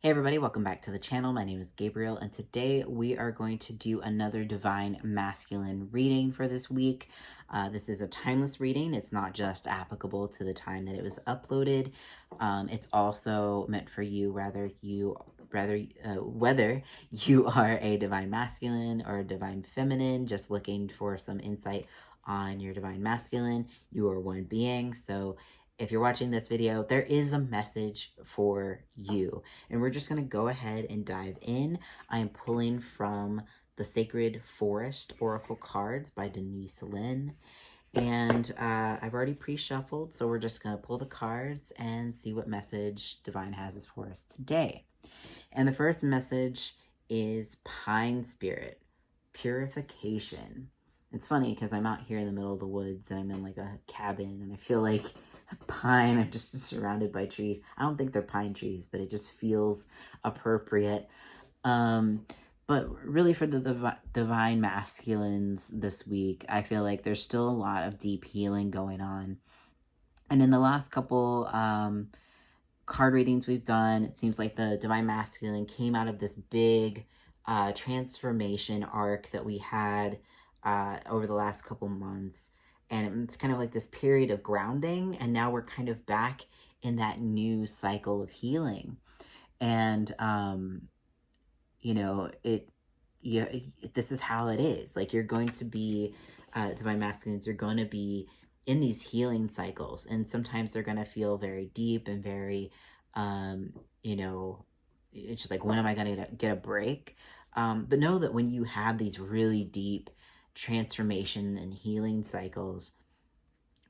Hey everybody, welcome back to the channel. My name is Gabriel, and today we are going to do another Divine Masculine reading for this week. This is a timeless reading. It's not just applicable to the time that it was uploaded. It's also meant for you, whether you are a Divine Masculine or a Divine Feminine, just looking for some insight on your Divine Masculine. You are one being, so if you're watching this video, there is a message for you. And we're just going to go ahead and dive in. I am pulling from the Sacred Forest Oracle cards by Denise Linn. And I've already pre-shuffled, so we're just going to pull the cards and see what message Divine has for us today. And the first message is Pine Spirit, Purification. It's funny because I'm out here in the middle of the woods and I'm in like a cabin and I feel like pine. I'm just surrounded by trees. I don't think they're pine trees, but it just feels appropriate. But really for the Divine Masculines this week, I feel like there's still a lot of deep healing going on. And in the last couple card readings we've done, it seems like the Divine Masculine came out of this big transformation arc that we had over the last couple months. And it's kind of like this period of grounding, and now we're kind of back in that new cycle of healing. And, this is how it is. Like, you're going to be, Divine Masculines, you're going to be in these healing cycles, and sometimes they're going to feel very deep and very, it's just like, when am I going to get a break? But know that when you have these really deep transformation and healing cycles,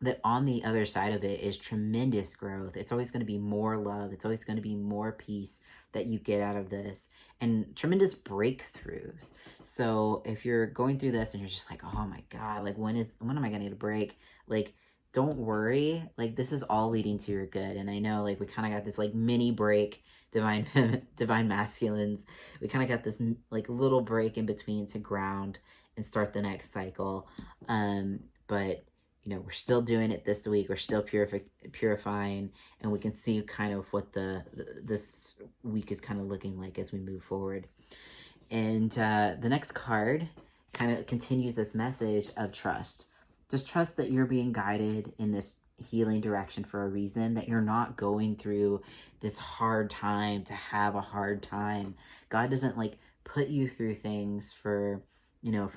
that on the other side of it is tremendous growth. It's always going to be more love. It's always going to be more peace that you get out of this, and tremendous breakthroughs. So if you're going through this and you're just like, oh my God, like when am I going to get a break? Like, don't worry. Like, this is all leading to your good. And I know, like, we kind of got this like mini break, divine masculines. We kind of got this like little break in between to ground and start the next cycle. But we're still doing it this week. We're still purifying, and we can see kind of what this week is kind of looking like as we move forward. And the next card kind of continues this message of trust. Just trust that you're being guided in this healing direction for a reason, that you're not going through this hard time to have a hard time. God doesn't like put you through things for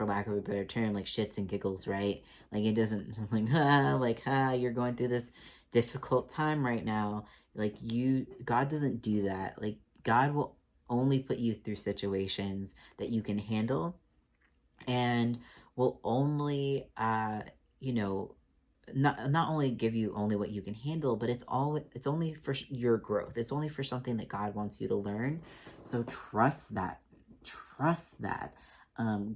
lack of a better term, like shits and giggles, right? Like, it doesn't like, you're going through this difficult time right now. Like, God doesn't do that. Like, God will only put you through situations that you can handle, and will only, not only give you only what you can handle, but it's only for your growth. It's only for something that God wants you to learn. So trust that. Trust that.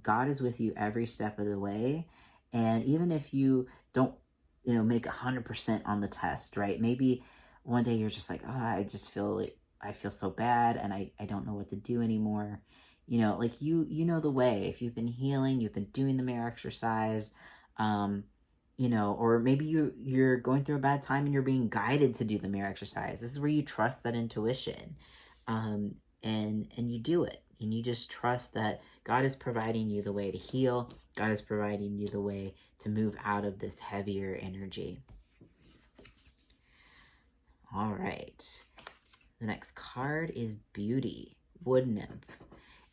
God is with you every step of the way. And even if you don't, make 100% on the test, right? Maybe one day you're just like, oh, I feel so bad and I don't know what to do anymore. Like, you know the way. If you've been healing, you've been doing the mirror exercise, or maybe you're going through a bad time and you're being guided to do the mirror exercise. This is where you trust that intuition, and you do it, and you just trust that God is providing you the way to heal. God is providing you the way to move out of this heavier energy. All right. The next card is Beauty, Wood Nymph.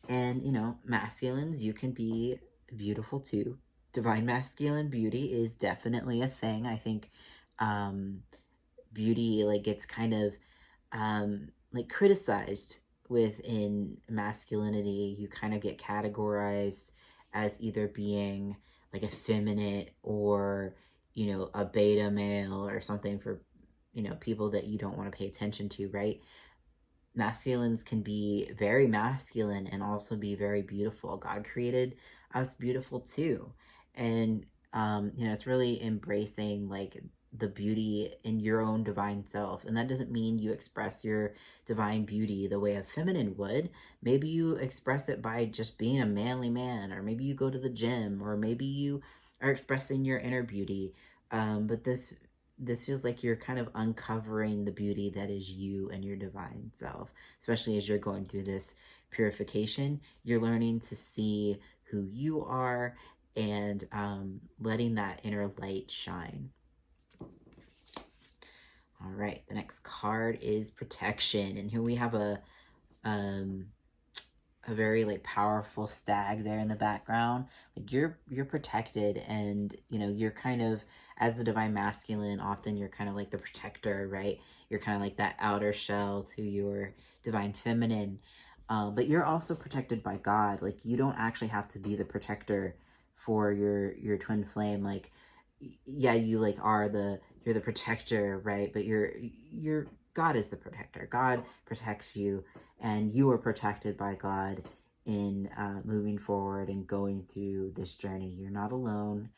And, masculines, you can be beautiful too. Divine masculine beauty is definitely a thing. I think beauty like gets kind of like criticized within masculinity. You kind of get categorized as either being like effeminate or a beta male or something for people that you don't want to pay attention to, right? Masculines can be very masculine and also be very beautiful. God created us beautiful too. And it's really embracing like the beauty in your own divine self. And that doesn't mean you express your divine beauty the way a feminine would. Maybe you express it by just being a manly man, or maybe you go to the gym, or maybe you are expressing your inner beauty. But this this feels like you're kind of uncovering the beauty that is you and your divine self, especially as you're going through this purification. You're learning to see who you are and letting that inner light shine. All right, the next card is protection, and here we have a very like powerful stag there in the background. Like you're protected, and you know, you're kind of, as the divine masculine, often you're kind of like the protector, right? You're kind of like that outer shell to your divine feminine. But you're also protected by God. Like you don't actually have to be the protector for your twin flame. Like yeah, you like you're the protector, right? But you're God is the protector. God protects you, and you are protected by God in moving forward and going through this journey. You're not alone.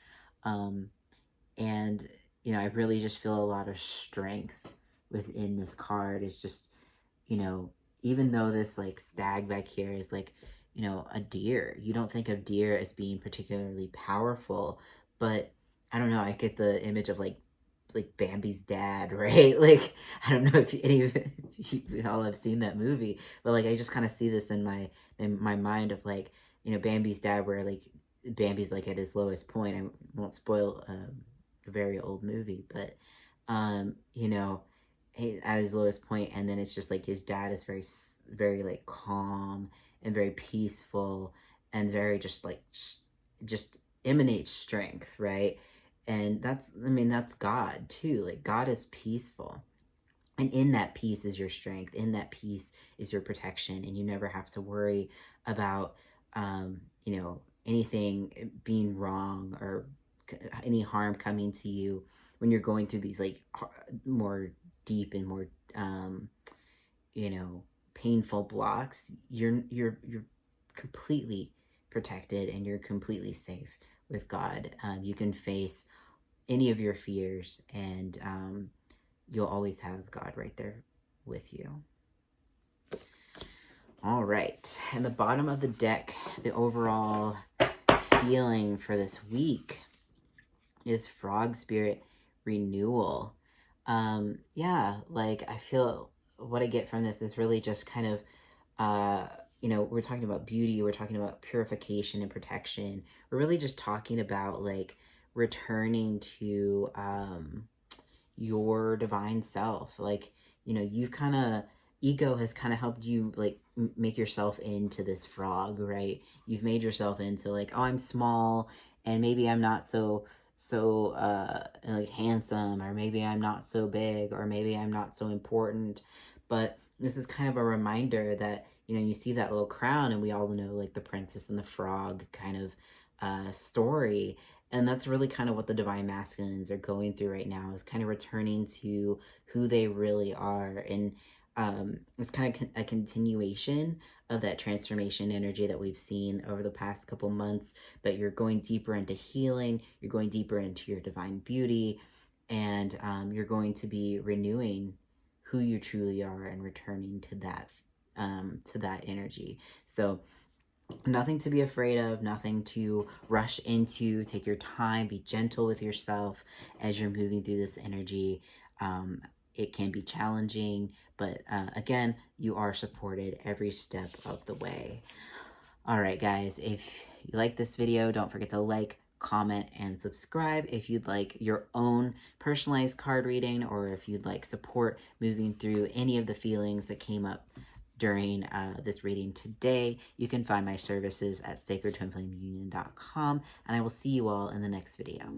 And, you know, I really just feel a lot of strength within this card. It's just, you know, even though this like stag back here is like, you know, a deer, you don't think of deer as being particularly powerful, but I don't know, I get the image of like Bambi's dad, right? Like, I don't know if any of you all have seen that movie, but like, I just kind of see this in my mind of like, you know, Bambi's dad, where like Bambi's like at his lowest point. I won't spoil a very old movie, but you know, at his lowest point, and then it's just like his dad is very like calm and very peaceful and very just like just emanates strength, right? And that's, I mean, that's God too. Like God is peaceful, and in that peace is your strength, in that peace is your protection, and you never have to worry about you know, anything being wrong or any harm coming to you when you're going through these like more deep and more you know, painful blocks. You're completely protected, and you're completely safe with God. You can face any of your fears, and you'll always have God right there with you. All right, and the bottom of the deck, the overall feeling for this week is Frog Spirit Renewal. Yeah, like I feel what I get from this is really just kind of, you know, we're talking about beauty, we're talking about purification and protection. We're really just talking about like returning to your divine self. Like, you know, you've kind of, ego has kind of helped you like make yourself into this frog, right? You've made yourself into like, oh, I'm small, and maybe I'm not so like handsome, or maybe I'm not so big, or maybe I'm not so important. But this is kind of a reminder that, you know, you see that little crown, and we all know like the princess and the frog kind of story. And that's really kind of what the divine masculines are going through right now, is kind of returning to who they really are. And it's kind of a continuation of that transformation energy that we've seen over the past couple months. But you're going deeper into healing, you're going deeper into your divine beauty, and you're going to be renewing who you truly are and returning to that energy. So nothing to be afraid of, nothing to rush into. Take your time, be gentle with yourself as you're moving through this energy. It can be challenging, but again, you are supported every step of the way. All right, guys, if you like this video, don't forget to like, comment, and subscribe. If you'd like your own personalized card reading, or if you'd like support moving through any of the feelings that came up during this reading today, you can find my services at sacredtwinflameunion.com, and I will see you all in the next video.